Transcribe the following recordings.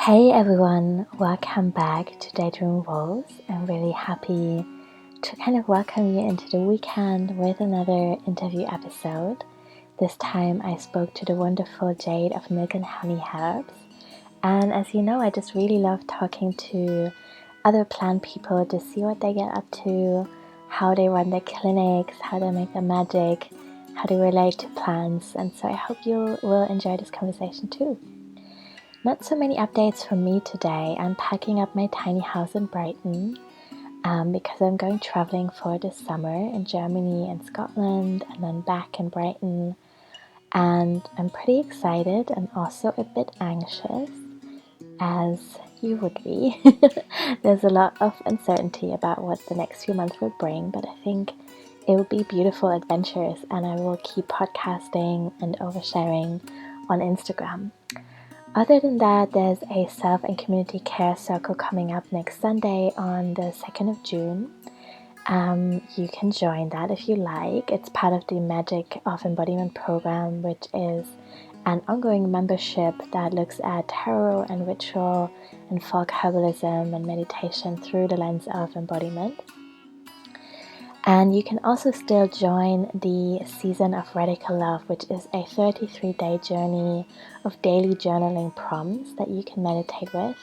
Hey everyone, welcome back to Daydreaming Wolves. I'm really happy to kind of welcome you into the weekend with another interview episode. This time I spoke to the wonderful Jade of Milk and Honey Herbs. And as you know, I just really love talking to other plant people to see what they get up to, how they run their clinics, how they make their magic, how they relate to plants. And so I hope you will enjoy this conversation too. Not so many updates from me today. I'm packing up my tiny house in Brighton because I'm going traveling for the summer in Germany and Scotland and then back in Brighton. And I'm pretty excited and also a bit anxious, as you would be. There's a lot of uncertainty about what the next few months will bring, but I think it will be beautiful adventures, and I will keep podcasting and oversharing on Instagram. Other than that, there's a self and community care circle coming up next Sunday on the 2nd of June. You can join that if you like. It's part of the Magic of Embodiment program, which is an ongoing membership that looks at tarot and ritual and folk herbalism and meditation through the lens of embodiment. And you can also still join the Season of Radical Love, which is a 33-day journey of daily journaling prompts that you can meditate with.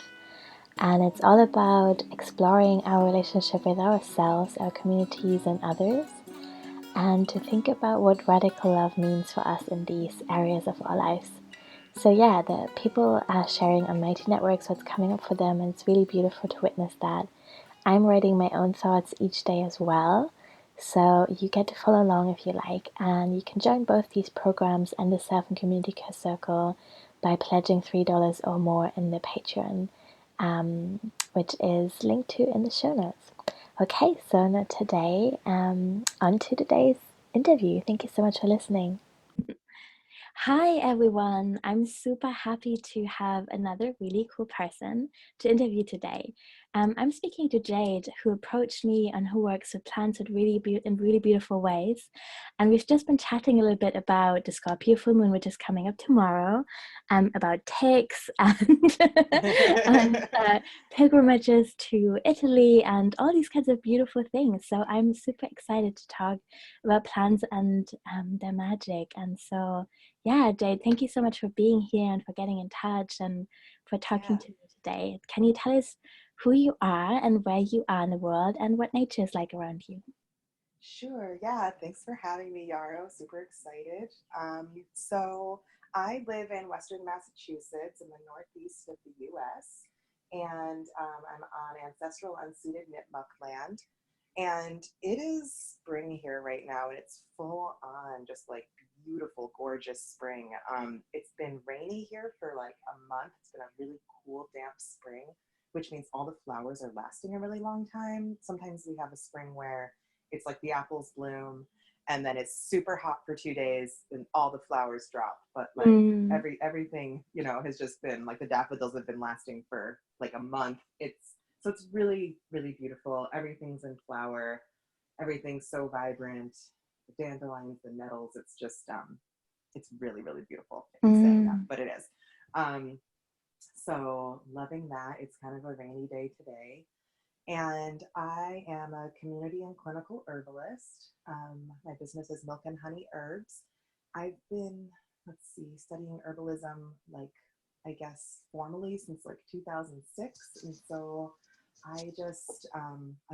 And it's all about exploring our relationship with ourselves, our communities, and others, and to think about what radical love means for us in these areas of our lives. So yeah, the people are sharing on Mighty Networks what's coming up for them, and it's really beautiful to witness that. I'm writing my own thoughts each day as well, so you get to follow along if you like, and you can join both these programs and the Self and Community Care Circle by pledging $3 or more in the Patron, which is linked to in the show notes. Okay, so now today, on to today's interview. Thank you so much for listening. Hi everyone, I'm super happy to have another really cool person to interview today. I'm speaking to Jade, who approached me and who works with plants in really beautiful ways. And we've just been chatting a little bit about the Scorpio full moon, which is coming up tomorrow, about ticks and pilgrimages to Italy and all these kinds of beautiful things. So I'm super excited to talk about plants and their magic. And so yeah, Jade, thank you so much for being here and for getting in touch and for talking to me today. Can you tell us who you are and where you are in the world and what nature is like around you? Sure. Yeah. Thanks for having me, Yarrow. Super excited. So I live in Western Massachusetts in the northeast of the U.S. and I'm on ancestral unceded Nipmuc land. And it is spring here right now, and it's full on just like beautiful, gorgeous spring. It's been rainy here for like a month. It's been a really cool, damp spring, which means all the flowers are lasting a really long time. Sometimes we have a spring where it's like the apples bloom and then it's super hot for 2 days and all the flowers drop. But like Mm. everything, has just been like the daffodils have been lasting for like a month. It's really, really beautiful. Everything's in flower. Everything's so vibrant. The dandelions, the nettles, it's really, really beautiful. I keep saying that, Mm. but it is. Um, so loving that. It's kind of a rainy day today. And I am a community and clinical herbalist. My business is Milk and Honey Herbs. I've been, let's see, studying herbalism, like, I guess, formally since like 2006. And so I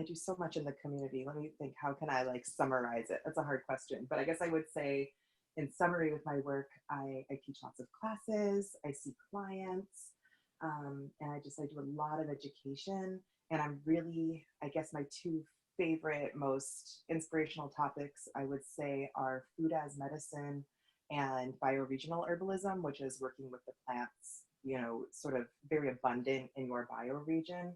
do so much in the community. Let me think, how can I like summarize it? That's a hard question. But I guess I would say, in summary, with my work, I teach lots of classes, I see clients, and I do a lot of education. And I'm really, I guess my two favorite, most inspirational topics, I would say, are food as medicine and bioregional herbalism, which is working with the plants, sort of very abundant in your bioregion,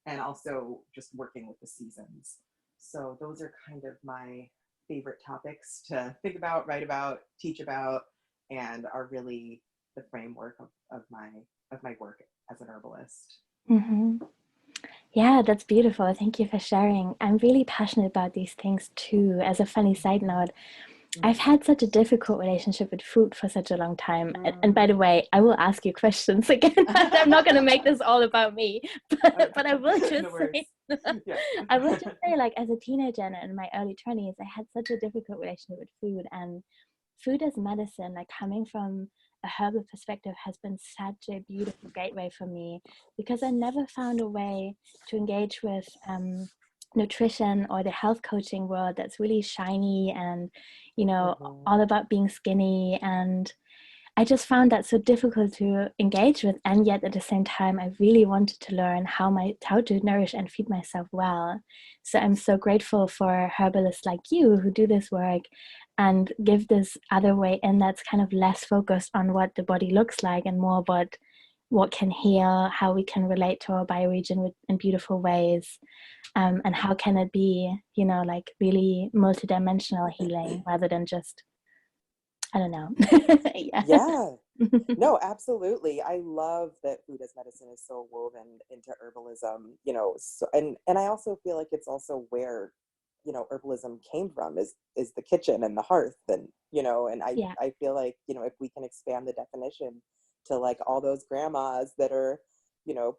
and also just working with the seasons. So those are kind of my favorite topics to think about, write about, teach about, and are really the framework of my work as an herbalist. Mm-hmm. Yeah, that's beautiful. Thank you for sharing. I'm really passionate about these things too. As a funny side note, I've had such a difficult relationship with food for such a long time. And by the Mm. way, I will ask you questions again. I'm not going to make this all about me, but I will No just worries. say, Yeah. I will just say, like, as a teenager and in my early 20s, I had such a difficult relationship with food. And food as medicine, like coming from a herbal perspective, has been such a beautiful gateway for me because I never found a way to engage with nutrition or the health coaching world that's really shiny and, Mhm. all about being skinny. And I just found that so difficult to engage with, and yet at the same time, I really wanted to learn how to nourish and feed myself well. So I'm so grateful for herbalists like you who do this work and give this other way in that's kind of less focused on what the body looks like and more about what can heal, how we can relate to our bioregion in beautiful ways, and how can it be, like really multidimensional healing rather than just, I don't know. Yeah. Yeah. No, absolutely. I love that food as medicine is so woven into herbalism, so, and I also feel like it's also where, herbalism came from is the kitchen and the hearth and, and Yeah. I feel like, if we can expand the definition to like all those grandmas that are,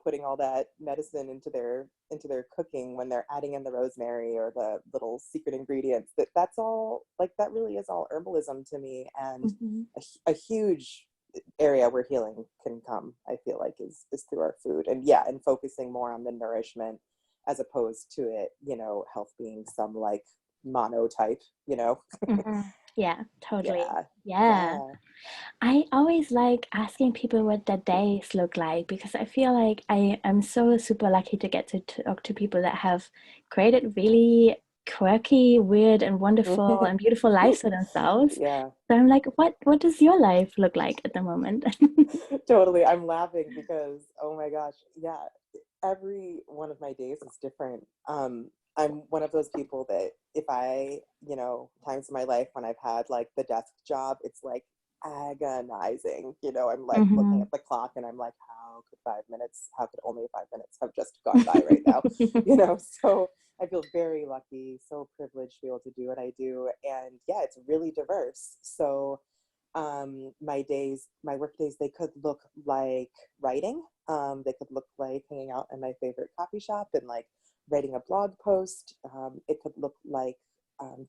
putting all that medicine into their cooking when they're adding in the rosemary or the little secret ingredients, that's all like that really is all herbalism to me. And Hmm. a huge area where healing can come, I feel like, is through our food. And yeah, and focusing more on the nourishment as opposed to it, health being some like monotype, Hmm. Yeah, totally. Yeah. Yeah. Yeah. I always like asking people what their days look like because I feel like I am so super lucky to get to talk to people that have created really quirky, weird, and wonderful and beautiful lives for themselves. Yeah. So I'm like, what does your life look like at the moment? Totally. I'm laughing because, oh my gosh, yeah, every one of my days is different. I'm one of those people that if I, times in my life when I've had like the desk job, it's like agonizing. I'm like looking Hmm. at the clock and I'm like, how could only 5 minutes have just gone by right now? So I feel very lucky, so privileged to be able to do what I do. And yeah, it's really diverse. So my work days, they could look like writing. They could look like hanging out in my favorite coffee shop and like writing a blog post. It could look like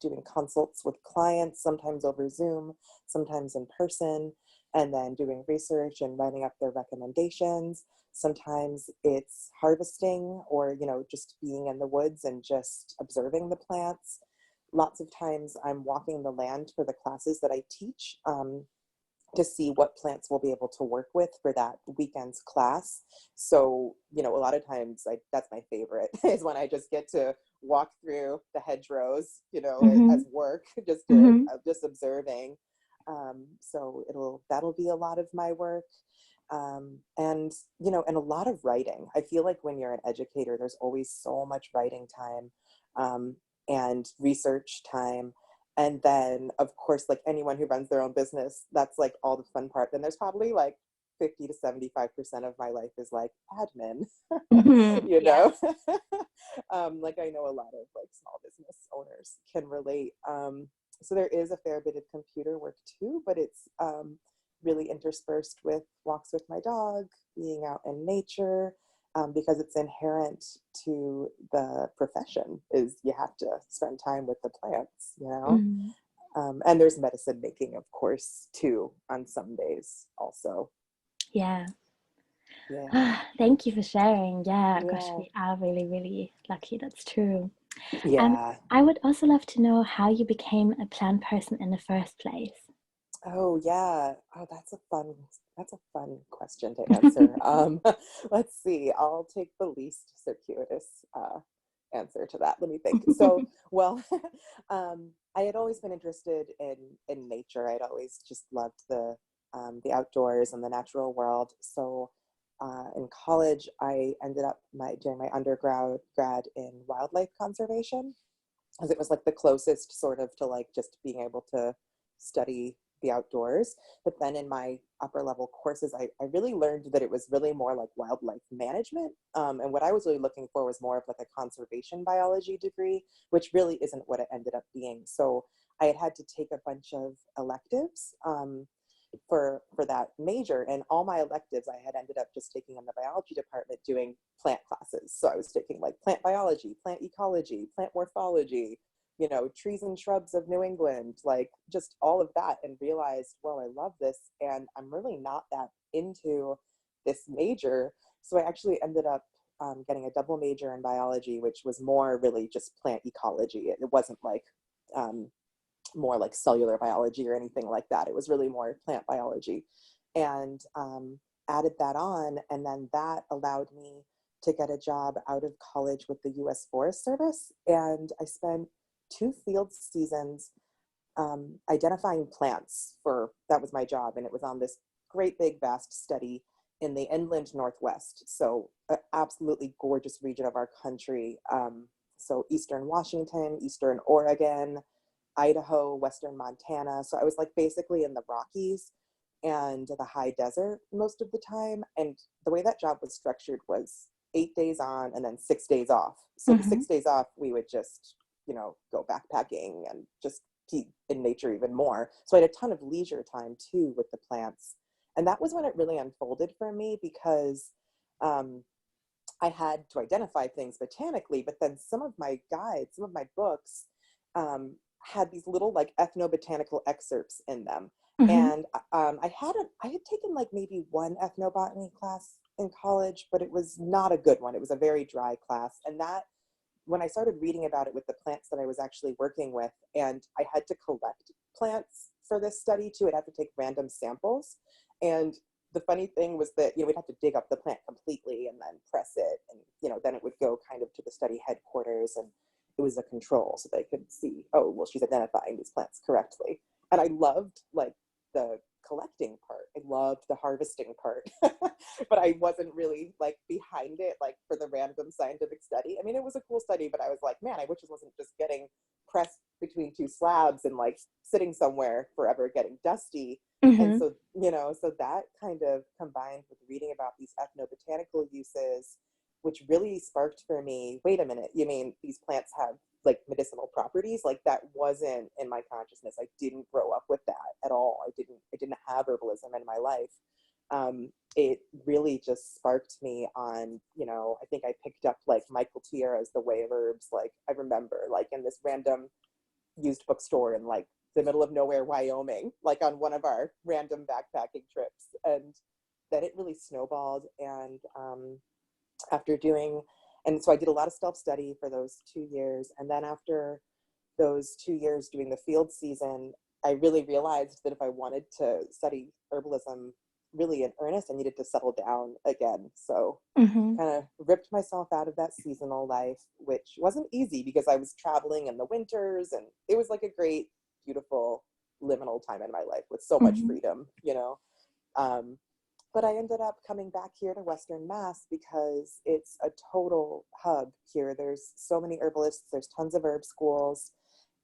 doing consults with clients, sometimes over Zoom, sometimes in person, and then doing research and writing up their recommendations. Sometimes it's harvesting or, just being in the woods and just observing the plants. Lots of times I'm walking the land for the classes that I teach, to see what plants we'll be able to work with for that weekend's class. So, a lot of times that's my favorite is when I just get to walk through the hedgerows, as Hmm. work, Hmm. just observing. So that'll be a lot of my work. And, and a lot of writing. I feel like when you're an educator, there's always so much writing time, and research time. And then, of course, like anyone who runs their own business, that's like all the fun part. Then there's probably like 50 to 75% of my life is like admin, Hmm. you Yeah. know? Like I know a lot of like small business owners can relate. So there is a fair bit of computer work too, but it's really interspersed with walks with my dog, being out in nature, because it's inherent to the profession is you have to spend time with the plants. Hmm. And there's medicine making, of course, too, on some days also. Yeah. Yeah. Thank you for sharing. Yeah, gosh, Yeah. we are really, really lucky. That's true. Yeah. I would also love to know how you became a plant person in the first place. Oh, yeah. Oh, that's a fun question to answer. Let's see. I'll take the least circuitous answer to that. Let me think. So, well, I had always been interested in nature. I'd always just loved the outdoors and the natural world. So, in college, I ended up doing my undergrad in wildlife conservation, as it was like the closest sort of to like just being able to study the outdoors. But then in my upper level courses, I really learned that it was really more like wildlife management. And what I was really looking for was more of like a conservation biology degree, which really isn't what it ended up being. So I had to take a bunch of electives for that major, and all my electives I had ended up just taking in the biology department doing plant classes. So I was taking like plant biology, plant ecology, plant morphology, trees and shrubs of New England, like just all of that, and realized, well, I love this and I'm really not that into this major. So I actually ended up getting a double major in biology, which was more really just plant ecology. It wasn't like more like cellular biology or anything like that. It was really more plant biology, and added that on. And then that allowed me to get a job out of college with the US Forest Service. And I spent 2 field seasons identifying plants that was my job. And it was on this great big vast study in the inland Northwest. So an absolutely gorgeous region of our country. So Eastern Washington, Eastern Oregon, Idaho, Western Montana. So I was like basically in the Rockies and the high desert most of the time. And the way that job was structured was 8 days on and then 6 days off. So the 6 days off, we would just, go backpacking and just be in nature even more. So I had a ton of leisure time too with the plants. And that was when it really unfolded for me, because I had to identify things botanically, but then some of my guides, some of my books had these little like ethnobotanical excerpts in them. And I had taken like maybe one ethnobotany class in college, but it was not a good one. It was a very dry class. And that, when I started reading about it with the plants that I was actually working with, and I had to collect plants for this study too, I'd have to take random samples. And the funny thing was that, we'd have to dig up the plant completely and then press it. And, then it would go kind of to the study headquarters, and it was a control so they could see, oh, well, she's identifying these plants correctly. And I loved like the collecting part. I loved the harvesting part, but I wasn't really like behind it, like for the random scientific study. I mean, it was a cool study, but I was like, man, I wish it wasn't just getting pressed between 2 slabs and like sitting somewhere forever getting dusty. And so, so that kind of combined with reading about these ethnobotanical uses, which really sparked for me, wait a minute, you mean these plants have like medicinal properties? Like that wasn't in my consciousness. I didn't grow up with that at all. I didn't have herbalism in my life. It really just sparked me on, I think I picked up like Michael Tierra's The Way of Herbs. Like I remember like in this random used bookstore in like the middle of nowhere, Wyoming, like on one of our random backpacking trips. And then it really snowballed. And and so I did a lot of self-study for those 2 years. And then after those 2 years doing the field season, I really realized that if I wanted to study herbalism really in earnest, I needed to settle down again. So kind of ripped myself out of that seasonal life, which wasn't easy because I was traveling in the winters, and it was like a great, beautiful, liminal time in my life with so much freedom, but I ended up coming back here to Western Mass because it's a total hub here. There's so many herbalists, there's tons of herb schools,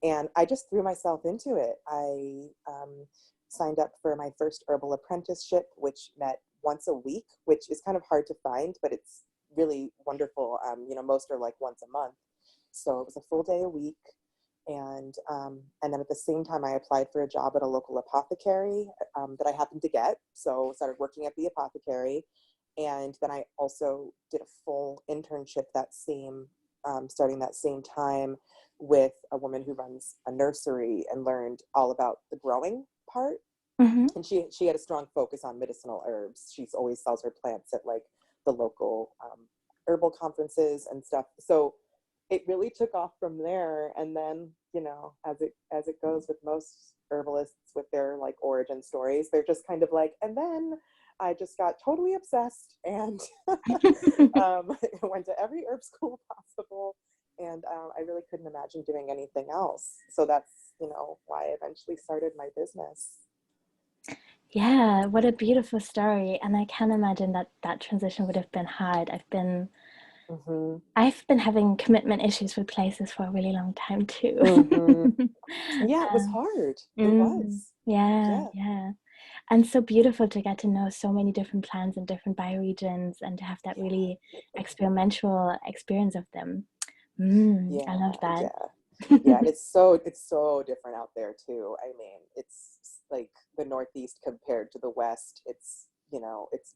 and I just threw myself into it. I signed up for my first herbal apprenticeship, which met once a week, which is kind of hard to find, but it's really wonderful. Most are like once a month. So it was a full day a week. And then at the same time, I applied for a job at a local apothecary that I happened to get. So I started working at the apothecary. And then I also did a full internship starting that same time with a woman who runs a nursery, and learned all about the growing part. And she had a strong focus on medicinal herbs. She's always sells her plants at like the local herbal conferences and stuff. So it really took off from there. And then, as it goes with most herbalists with their like origin stories, they're just kind of like, and then I just got totally obsessed and went to every herb school possible. And I really couldn't imagine doing anything else. So that's, why I eventually started my business. Yeah, what a beautiful story. And I can imagine that transition would have been hard. I've been having commitment issues with places for a really long time too. Yeah, it was hard. It was. Yeah. And so beautiful to get to know so many different plants and different bioregions, and to have that really experimental experience of them. I love that. Yeah, and it's so different out there too. I mean, it's like the Northeast compared to the West. It's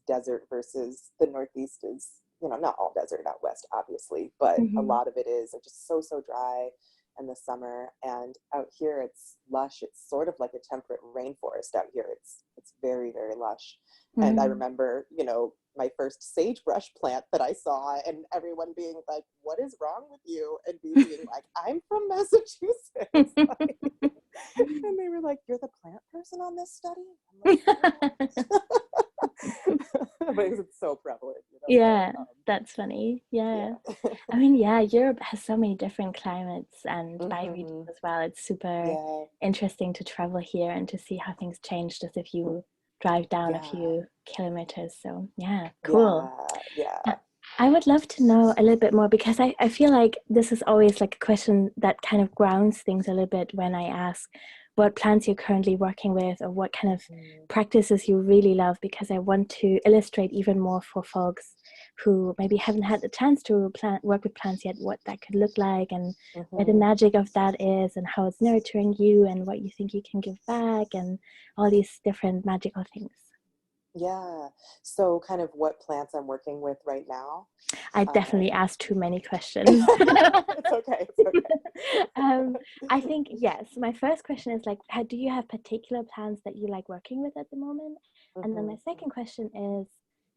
desert versus the Northeast is, not all desert out West, obviously, but a Hmm. lot of it is just so, so dry in the summer. And out here it's lush. It's sort of like a temperate rainforest out here. It's very, very lush. And I Hmm. remember, my first sagebrush plant that I saw, and everyone being like, "What is wrong with you?" And me being like, "I'm from Massachusetts." Like, and they were like, "You're the plant person on this study?" I'm like, "Yeah." Because it's so prevalent, Yeah, but that's funny. Yeah. yeah. I mean, yeah, Europe has so many different climates and bioregions Hmm. as well. It's super Yeah, interesting to travel here and to see how things change just if you drive down a yeah, few kilometers. So, yeah, cool. yeah, yeah. Uh, I would love to know a little bit more because I feel like this is always like a question that kind of grounds things a little bit when I ask what plants you're currently working with or what kind of Hmm. practices you really love, because I want to illustrate even more for folks who maybe haven't had the chance to work with plants yet, what that could look like and where the Hmm. magic of that is and how it's nurturing you and what you think you can give back and all these different magical things. Yeah. So, kind of what plants I'm working with right now. I definitely Um, asked too many questions. it's okay. It's um, I okay. think, yes, my first question is like, do you have particular plants that you like working with at the moment? And then my Hmm. second question is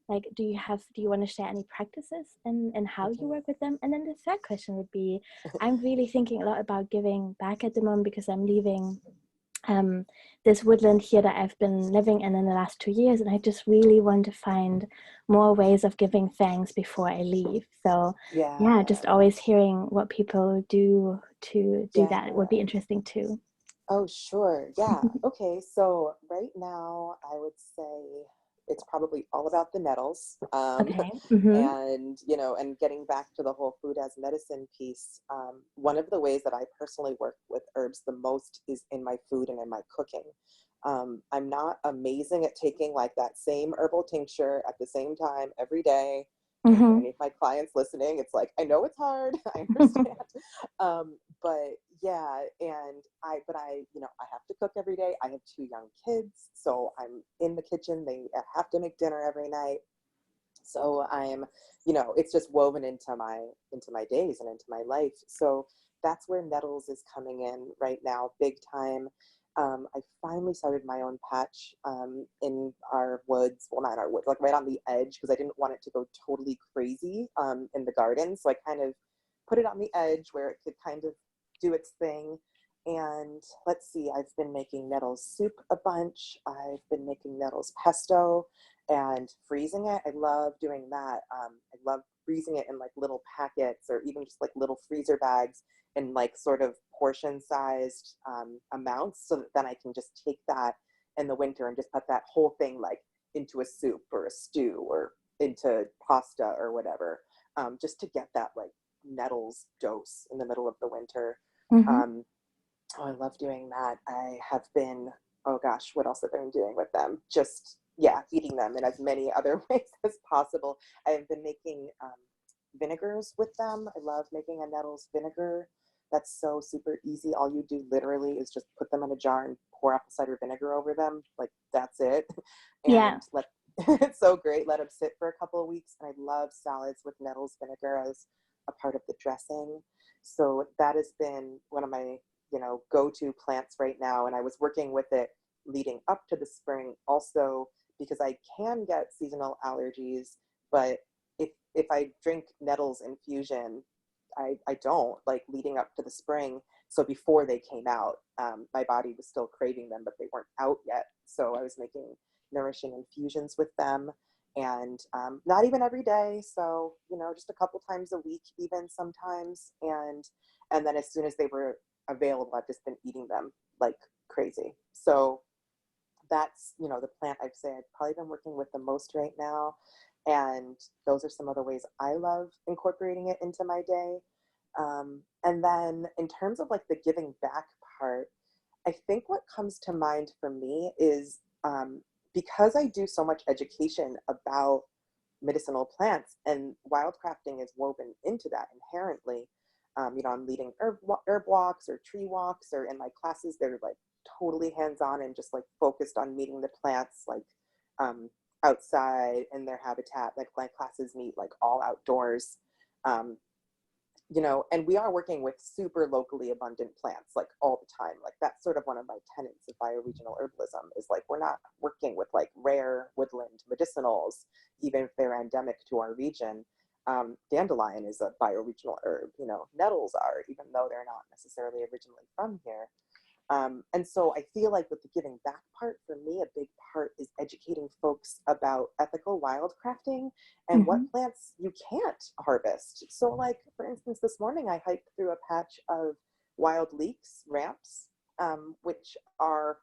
like, do you want to share any practices and how you Hmm. work with them? And then the third question would be, I'm really thinking a lot about giving back at the moment because I'm leaving um, this woodland here that I've been living in the last 2 years, and I just really want to find more ways of giving thanks before I leave. So, yeah, Yeah. just always hearing what people do to do that would be Yeah. interesting too. Oh, sure. Yeah. Okay. So right now, I would say it's probably all about the nettles. Okay. Mm-hmm. And getting back to the whole food as medicine piece. One of the ways that I personally work with herbs the most is in my food and in my cooking. I'm not amazing at taking like that same herbal tincture at the same time every day. And for Mm-hmm. any of my clients listening, it's like, I know it's hard. I understand. But yeah, and I have to cook every day. I have two young kids, so I'm in the kitchen. They have to make dinner every night. So it's just woven into my days and into my life. So that's where nettles is coming in right now, big time. I finally started my own patch in our woods. Well, not in our woods, like right on the edge, because I didn't want it to go totally crazy in the garden. So I kind of put it on the edge where it could kind of do its thing. And let's see, I've been making nettles soup a bunch. I've been making nettles pesto and freezing it. I love doing that. I love freezing it in like little packets or even just like little freezer bags in like sort of portion sized amounts so that then I can just take that in the winter and just put that whole thing like into a soup or a stew or into pasta or whatever, just to get that like nettles dose in the middle of the winter. Mm-hmm. Um, Oh, I love doing that. I have been, oh gosh, what else have I been doing with them? Just, yeah, eating them in as many other ways as possible. I have been making vinegars with them. I love making a nettles vinegar. That's so super easy. All you do literally is just put them in a jar and pour apple cider vinegar over them. Like, that's it. Yeah. And it's so great. Let them sit for a couple of weeks. And I love salads with nettles vinegar as a part of the dressing. So that has been one of my go-to plants right now. And I was working with it leading up to the spring also because I can get seasonal allergies, but if I drink nettles infusion, I don't like leading up to the spring. So before they came out, my body was still craving them, but they weren't out yet. So I was making nourishing infusions with them and not even every day. So, just a couple times a week, even sometimes. And then as soon as they were available, I've just been eating them like crazy. So that's, the plant I'd say I've probably been working with the most right now. And those are some of the ways I love incorporating it into my day. And then in terms of like the giving back part, I think what comes to mind for me is because I do so much education about medicinal plants and wildcrafting is woven into that inherently. I'm leading herb walks or tree walks, or in my classes, they're like totally hands-on and just like focused on meeting the plants, like um, outside in their habitat. Like my classes meet like all outdoors. Um, and we are working with super locally abundant plants like all the time. Like that's sort of one of my tenets of bioregional herbalism is like we're not working with like rare woodland medicinals, even if they're endemic to our region. Dandelion is a bioregional herb, nettles are, even though they're not necessarily originally from here. And so I feel like with the giving back part, for me, a big part is educating folks about ethical wildcrafting and Mm-hmm. what plants you can't harvest. So like, for instance, this morning I hiked through a patch of wild leeks, ramps, which are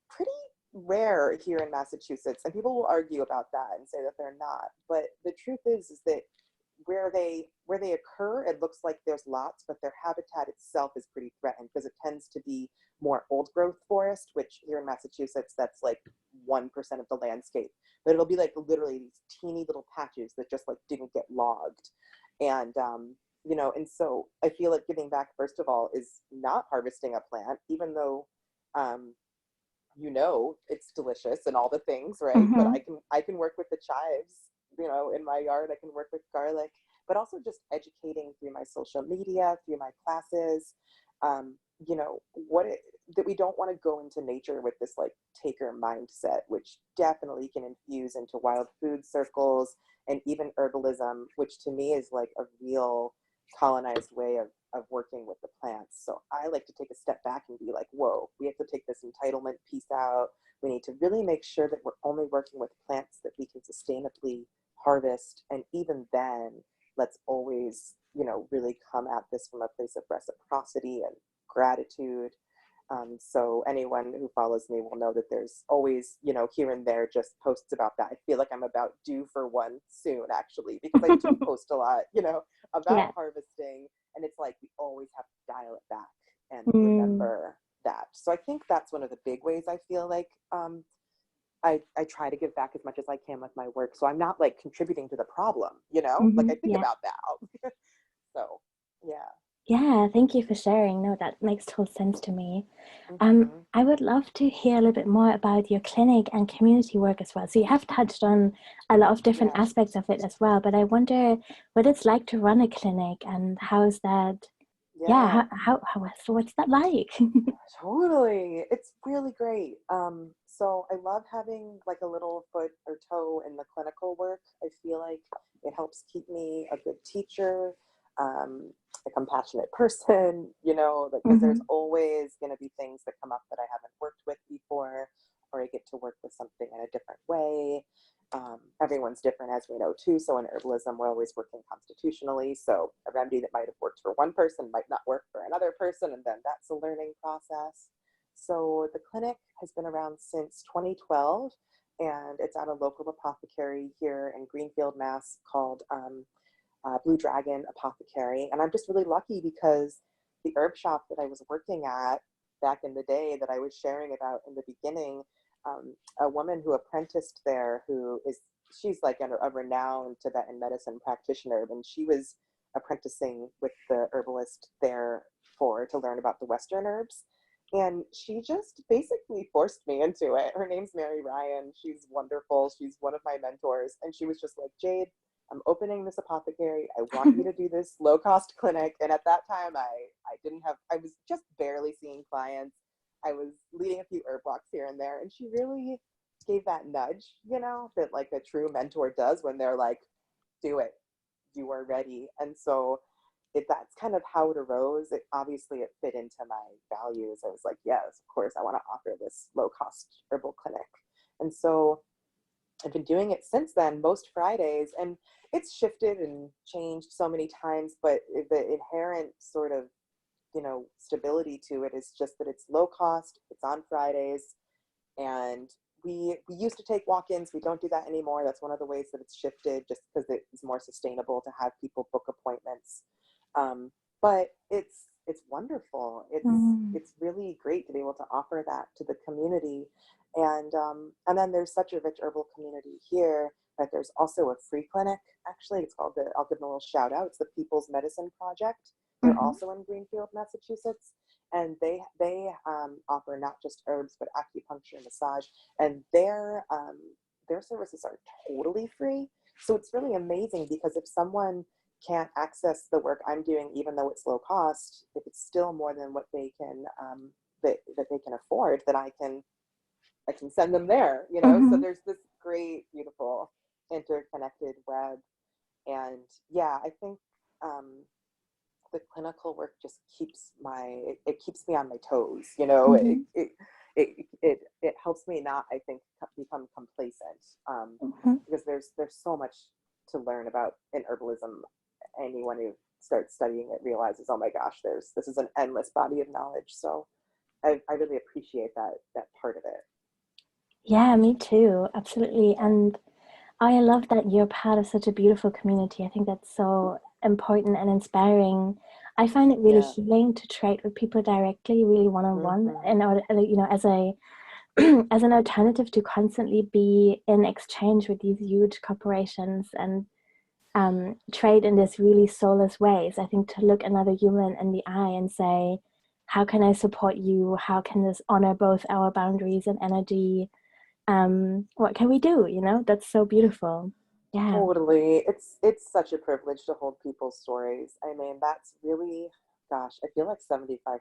pretty rare here in Massachusetts. And people will argue about that and say that they're not. But the truth is that where they occur, it looks like there's lots, but their habitat itself is pretty threatened because it tends to be more old growth forest, which here in Massachusetts, that's like 1% of the landscape. But it'll be like literally these teeny little patches that just like didn't get logged. And, and so I feel like giving back, first of all, is not harvesting a plant, even though, it's delicious and all the things, right? But Mm-hmm. I can work with the chives, in my yard. I can work with garlic, but also just educating through my social media, through my classes, that we don't want to go into nature with this like taker mindset, which definitely can infuse into wild food circles and even herbalism, which to me is like a real colonized way of working with the plants. So I like to take a step back and be like, whoa, we have to take this entitlement piece out. We need to really make sure that we're only working with plants that we can sustainably harvest. And even then, let's always, really come at this from a place of reciprocity and gratitude. So anyone who follows me will know that there's always, here and there, just posts about that. I feel like I'm about due for one soon, actually, because I do post a lot, about Yeah. harvesting. And it's like we always have to dial it back and Mm. remember that. So I think that's one of the big ways I feel like I try to give back as much as I can with my work. So I'm not like contributing to the problem, like Mm-hmm. I think Yeah. about that. So yeah. Yeah, thank you for sharing. No, that makes total sense to me. Hmm. I would love to hear a little bit more about your clinic and community work as well. So you have touched on a lot of different Yeah. aspects of it as well, but I wonder what it's like to run a clinic and how is that, yeah, Yeah. so what's that like? Totally. It's really great. So I love having like a little foot or toe in the clinical work. I feel like it helps keep me a good teacher, a compassionate person, because there's Hmm. always going to be things that come up that I haven't worked with before, or I get to work with something in a different way. Everyone's different, as we know, too. So in herbalism, we're always working constitutionally. So a remedy that might have worked for one person might not work for another person, and then that's a learning process. So the clinic has been around since 2012, and it's at a local apothecary here in Greenfield, Mass, called Blue Dragon Apothecary. And I'm just really lucky because the herb shop that I was working at back in the day that I was sharing about in the beginning, a woman who apprenticed there she's like a renowned Tibetan medicine practitioner, and she was apprenticing with the herbalist there to learn about the Western herbs. And she just basically forced me into it. Her name's Mary Ryan. She's wonderful. She's one of my mentors. And she was just like, Jade, I'm opening this apothecary. I want you to do this low cost clinic. And at that time, I was just barely seeing clients. I was leading a few herb walks here and there. And she really gave that nudge, that like a true mentor does when they're like, do it, you are ready. And so that's kind of how it arose. It fit into my values. I was like, yes, of course, I want to offer this low cost herbal clinic. And so I've been doing it since then, most Fridays, and it's shifted and changed so many times, but the inherent sort of, stability to it is just that it's low cost, it's on Fridays, and we used to take walk-ins. We don't do that anymore. That's one of the ways that it's shifted, just because it's more sustainable to have people book appointments. But it's wonderful. Mm. It's really great to be able to offer that to the community. And then there's such a rich herbal community here that there's also a free clinic. Actually, it's called I'll give them a little shout out. It's the People's Medicine Project. They're Mm-hmm. also in Greenfield, Massachusetts, and they offer not just herbs but acupuncture, massage, and their services are totally free. So it's really amazing because if someone can't access the work I'm doing, even though it's low cost, if it's still more than what they can that they can afford, then I can send them there, you know? So Mm-hmm. there's this great, beautiful, interconnected web. And yeah, I think the clinical work just it keeps me on my toes, you know? Mm-hmm. It helps me not, I think, become complacent, Mm-hmm. because there's so much to learn about in herbalism. Anyone who starts studying it realizes, oh my gosh, this is an endless body of knowledge. So I really appreciate that part of it. Yeah, me too. Absolutely. And I love that you're part of such a beautiful community. I think that's so important and inspiring. I find it really Yeah. healing to trade with people directly, really one on one, Mm-hmm. in order, as a as an alternative to constantly be in exchange with these huge corporations and trade in this really soulless ways. I think to look another human in the eye and say, how can I support you? How can this honor both our boundaries and energy? What can we do? That's so beautiful. Yeah. Totally. It's such a privilege to hold people's stories. I mean, that's really, gosh, I feel like 75%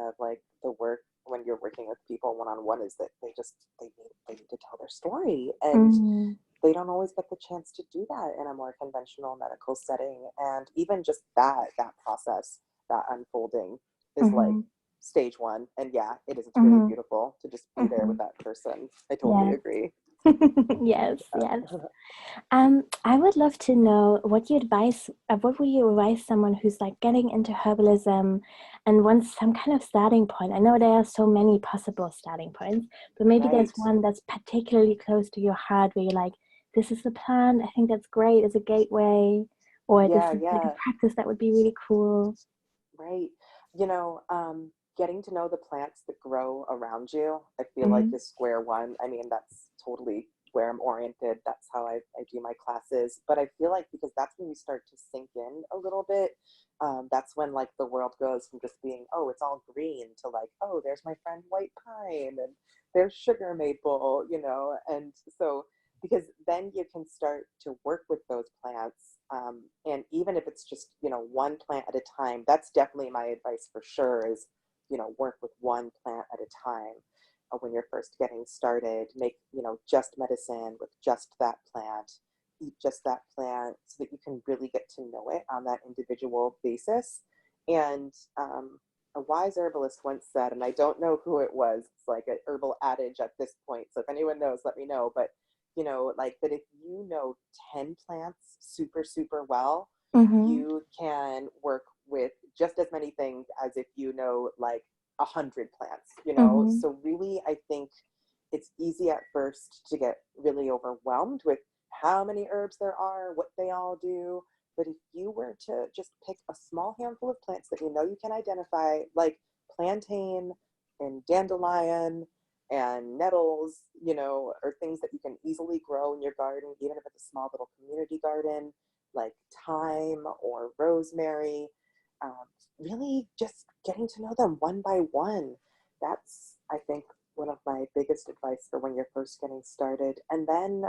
of like the work when you're working with people one on one is that they need to tell their story, and Mm, they don't always get the chance to do that in a more conventional medical setting. And even just that process, that unfolding is like mm-hmm, stage one. And yeah, it's really mm-hmm, beautiful to just be there mm-hmm. with that person. I totally Yes. agree. Yes, yes. Yeah. I would love to know what would you advise someone who's like getting into herbalism and wants some kind of starting point? I know there are so many possible starting points, but maybe there's Right. one that's particularly close to your heart where you're like, this is the plant, I think that's great as a gateway, or this Yeah, is like a yeah. practice that would be really cool. Right. You know, getting to know the plants that grow around you, I feel like Mm-hmm, is square one. I mean, that's totally where I'm oriented. That's how I do my classes. But I feel like because that's when you start to sink in a little bit, that's when like the world goes from just being, oh, it's all green to like, oh, there's my friend white pine and there's sugar maple, you know? And so because then you can start to work with those plants, and even if it's just, you know, one plant at a time, that's definitely my advice for sure is, you know, work with one plant at a time. When you're first getting started, make, you know, just medicine with just that plant, eat just that plant so that you can really get to know it on that individual basis. And a wise herbalist once said, and I don't know who it was, it's like an herbal adage at this point, so if anyone knows, let me know, but you know, like that if you know 10 plants super, super well, mm-hmm, you can work with just as many things as if you know like 100 plants, you know? mm-hmm, So really, I think it's easy at first to get really overwhelmed with how many herbs there are, what they all do. But if you were to just pick a small handful of plants that you know you can identify, like plantain and dandelion and nettles, you know, or things that you can easily grow in your garden, even if it's a small little community garden, like thyme or rosemary. Um, Really just getting to know them one by one. That's, I think, one of my biggest advice for when you're first getting started. And then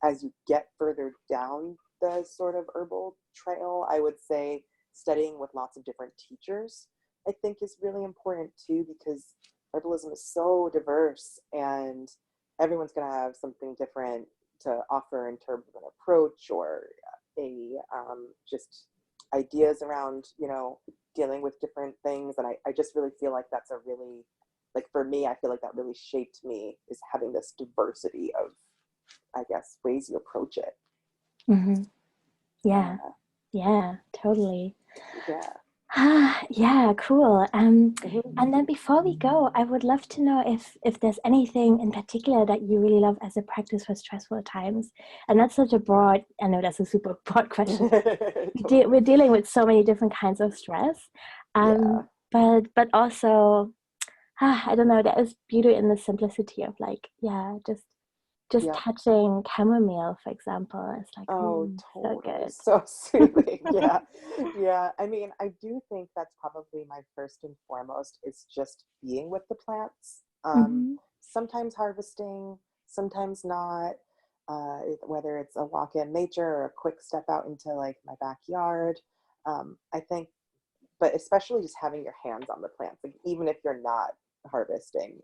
as you get further down the sort of herbal trail, I would say studying with lots of different teachers, I think is really important too, because herbalism is so diverse and everyone's going to have something different to offer in terms of an approach or a just ideas around, you know, dealing with different things. And I just really feel like that's a really, like for me, I feel like that really shaped me is having this diversity of, I guess, ways you approach it. mm-hmm. Yeah, Yeah. yeah, totally. Yeah. Ah, yeah, cool. And Mhm. then before we go, I would love to know if there's anything in particular that you really love as a practice for stressful times. And that's such a broad, I know that's a super broad question. Totally. We're dealing with so many different kinds of stress. Yeah. But also, I don't know, there is beauty in the simplicity of like, yeah, just just Yep. touching chamomile, for example, it's like, Oh, so totally. good. So soothing. Yeah. Yeah. I mean, I do think that's probably my first and foremost is just being with the plants. Mm-hmm. Sometimes harvesting, sometimes not. Whether it's a walk in nature or a quick step out into like my backyard. I think, but especially just having your hands on the plants, like even if you're not harvesting,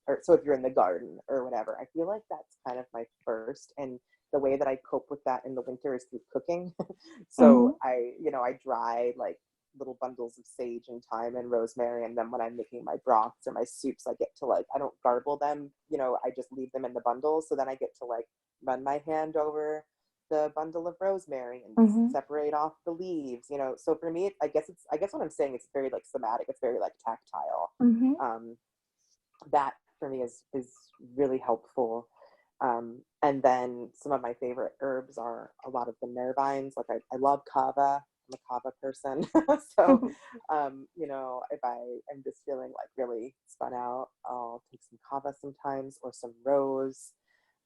or so if you're in the garden or whatever, I feel like that's kind of my first. And the way that I cope with that in the winter is through cooking. Mm-hmm. So I dry like little bundles of sage and thyme and rosemary, and then when I'm making my broths or my soups, I get to like, I don't garble them, I just leave them in the bundles, so then I get to like run my hand over the bundle of rosemary and Mm-hmm. separate off the leaves. So for me, I guess what I'm saying, it's very like somatic, it's very like tactile. Mm-hmm. um, that for me is really helpful. And then some of my favorite herbs are a lot of the nervines. Like I love kava. I'm a kava person. So, if I am just feeling like really spun out, I'll take some kava sometimes or some rose.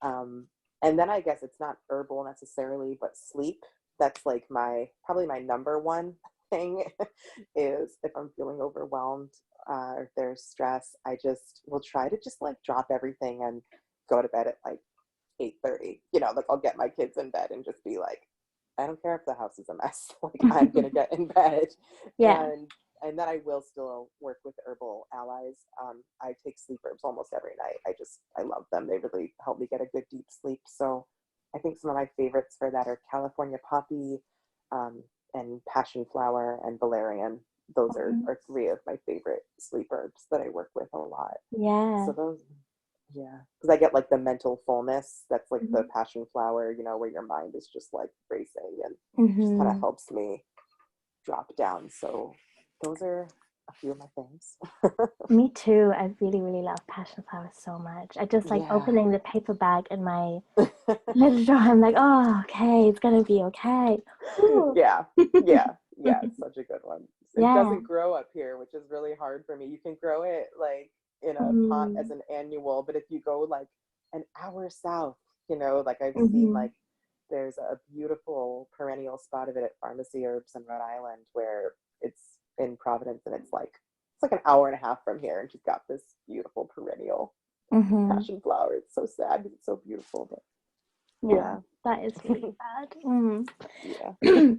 Um, and then I guess it's not herbal necessarily, but sleep. That's like probably my number one thing is if I'm feeling overwhelmed, if there's stress, I just will try to just like drop everything and go to bed at like 8:30. Like I'll get my kids in bed and just be like, I don't care if the house is a mess. Like I'm gonna get in bed, Yeah. and then I will still work with herbal allies. I take sleep herbs almost every night. I love them. They really help me get a good deep sleep. So I think some of my favorites for that are California poppy, um, and passion flower and valerian. Those Mhm. are three of my favorite sleep herbs that I work with a lot. Yeah. So those, yeah, because I get like the mental fullness. That's like the Mm-hmm. passion flower, where your mind is just like racing and just kind of Mm-hmm. helps me drop down. So those are a few of my things. Me too. I really, really love passion flowers so much. I just like Yeah. opening the paper bag in my little drawer. I'm like, oh, okay, it's gonna be okay. Whew. Yeah. Yeah. Yeah. It's such a good one. It Yeah. doesn't grow up here, which is really hard for me. You can grow it like in a pot as Mm-hmm. an annual, but if you go like an hour south, like I've seen Mm-hmm. like there's a beautiful perennial spot of it at Pharmacy Herbs in Rhode Island where it's in Providence, and it's like an hour and a half from here, and she's got this beautiful perennial Mm-hmm. passion flower. It's so sad because it's so beautiful, but Yeah, yeah. that is really sad. Mm. Yeah.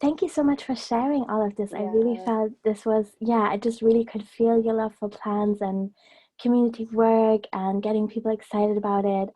Thank you so much for sharing all of this. I really Yeah. felt this was, yeah, I just really could feel your love for plants and community work and getting people excited about it.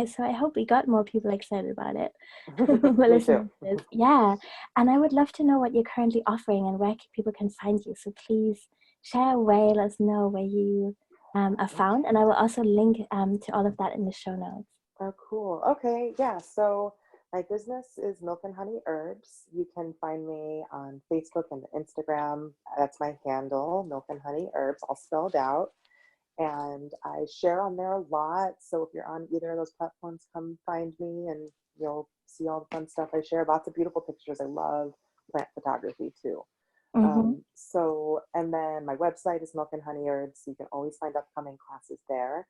So I hope we got more people excited about it for Me too. listening to this. Yeah. And I would love to know what you're currently offering and where people can find you. So please share away, let us know where you are found. And I will also link to all of that in the show notes. Oh, cool. Okay. Yeah. So my business is Milk and Honey Herbs. You can find me on Facebook and Instagram. That's my handle, Milk and Honey Herbs, all spelled out. And I share on there a lot. So if you're on either of those platforms, come find me and you'll see all the fun stuff I share. Lots of beautiful pictures. I love plant photography too. Mm-hmm. And then my website is Milk and Honey Herbs. So you can always find upcoming classes there.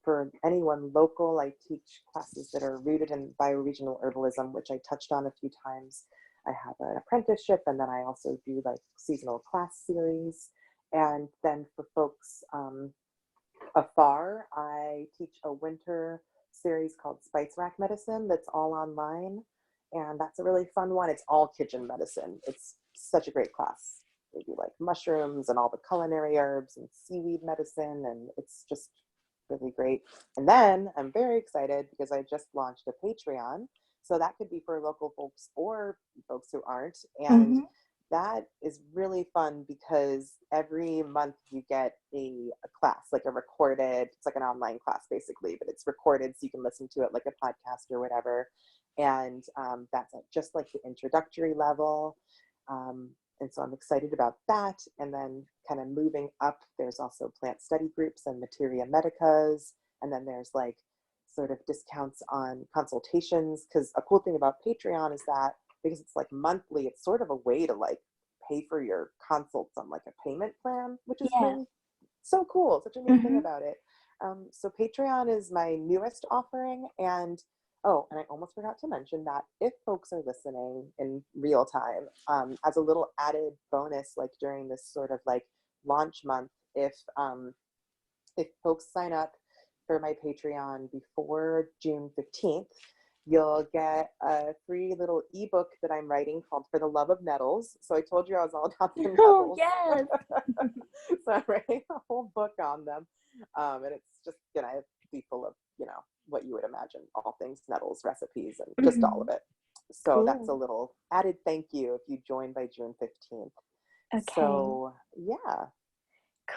For anyone local, I teach classes that are rooted in bioregional herbalism, which I touched on a few times. I have an apprenticeship, and then I also do like seasonal class series. And then for folks afar, I teach a winter series called Spice Rack Medicine that's all online. And that's a really fun one. It's all kitchen medicine. It's such a great class. They do like mushrooms and all the culinary herbs and seaweed medicine, and it's just really great. And then I'm very excited because I just launched a Patreon. So that could be for local folks or folks who aren't. And Mm-hmm. that is really fun because every month you get a class, like a recorded, it's like an online class basically, but it's recorded so you can listen to it like a podcast or whatever. And that's at just like the introductory level. And so I'm excited about that. And then kind of moving up, there's also plant study groups and materia medicas. And then there's like sort of discounts on consultations. Because a cool thing about Patreon is that because it's like monthly, it's sort of a way to like pay for your consults on like a payment plan, which is Yeah. really so cool. Such a neat thing Mm-hmm. about it. So Patreon is my newest offering. And oh, and I almost forgot to mention that if folks are listening in real time, as a little added bonus, like during this sort of like launch month, if folks sign up for my Patreon before June 15th, you'll get a free little ebook that I'm writing called For the Love of Nettles. So I told you I was all about the Oh, nettles. yes. So I'm writing a whole book on them. And it's just going to be full of, what you would imagine, all things nettles, recipes, and just all of it. So that's a Cool. little added thank you if you join by June 15th. Okay. So yeah.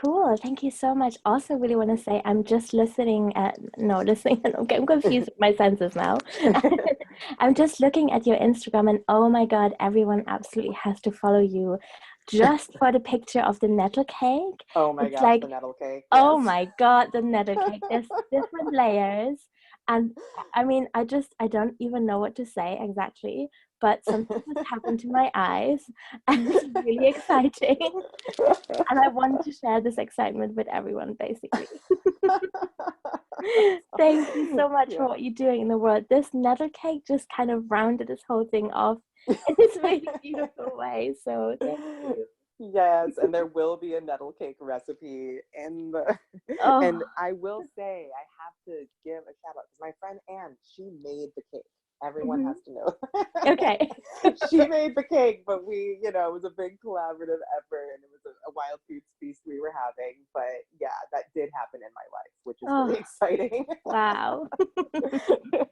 Cool. Thank you so much. Also, really want to say I'm just listening at no listening. Okay, I'm confused with my senses now. I'm just looking at your Instagram, and oh my God, everyone absolutely has to follow you just for the picture of the nettle cake. Oh my It's gosh, like, the nettle cake. oh Yes. my God, the nettle cake. There's different layers. And I mean, I don't even know what to say exactly, but something has happened to my eyes, and it's really exciting. And I want to share this excitement with everyone, basically. Thank you so much for Yeah. what you're doing in the world. This nettle cake just kind of rounded this whole thing off in this really beautiful way. So thank you. Yes, and there will be a nettle cake recipe in the Oh, and I will say I have to give a shout out because my friend Anne, she made the cake. Everyone mhm. has to know. Okay. She made the cake, but we, it was a big collaborative effort and it was a wild foods feast we were having. But yeah, that did happen in my life, which is Oh, really exciting. wow. But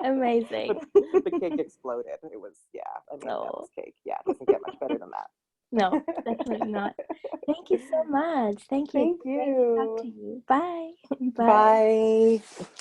Amazing. the cake exploded. It was, yeah, I mean, Oh, devil's cake. Yeah, it doesn't get much better than no, that. definitely not. Thank you so much. Thank you. It's Thank been great to talk you. to you. Bye. Bye. Bye.